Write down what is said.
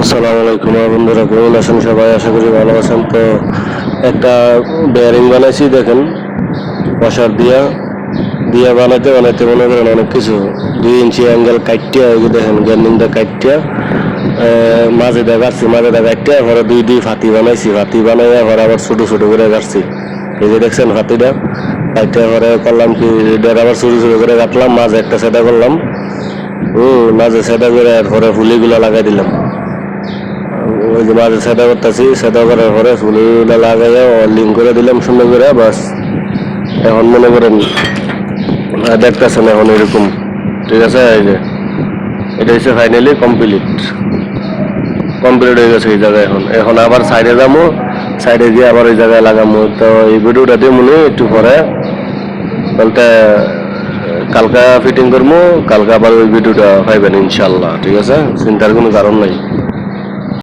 আসসালামু আলাইকুম বন্ধুরা, কেমন আছেন সবাই? আশা করি ভালো আছেন। তো একটা বেয়ারিং বানাইছি, দেখেন ওয়াশার দিয়া দিয়া বানাইতে বানাইতে মনে করেন অনেক কিছু 2 ইঞ্চি অ্যাঙ্গেল কাটিয়া, ওই যে দেখেন গ্যান্ডিংটা কাটিয়া মাঝেটা কাটছি, মাঝেটা কাটিয়া পরে দুই ফাতি বানাইছি, ফাতি বানাইয়া পরে আবার ছোট ছোট করে কাটছি। এই যে দেখছেন ফাতিটা কাটিয়া পরে করলাম কি, এটা আবার ছোট ছোট করে কাটলাম, মাঝে একটা সেটা করলাম, মাঝে সেটা করে পরে ফুলিগুলা লাগাই দিলাম। ওই যে মাঝে সেটা করতেছি, সেটা করার পরে ফুলগুলো লাগাইয়া লিঙ্ক করে দিলাম সুন্দর করে। বাস এখন মনে করেন দেখতেছেন এখন এরকম, ঠিক আছে? এই যে এটা হচ্ছে ফাইনালি কমপ্লিট হয়ে গেছে এই জায়গায়। এখন এখন আবার সাইডে যাবো, সাইডে গিয়ে আবার ওই জায়গায় লাগাবো। তো এই ভিডিওটা দিয়ে মনে একটু পরে বলতে কালকা ফিটিং করবো, কালকে আবার ওই ভিডিওটা পাইবেন ইনশাল্লাহ, ঠিক আছে? চিন্তার কোনো কারণ নাই।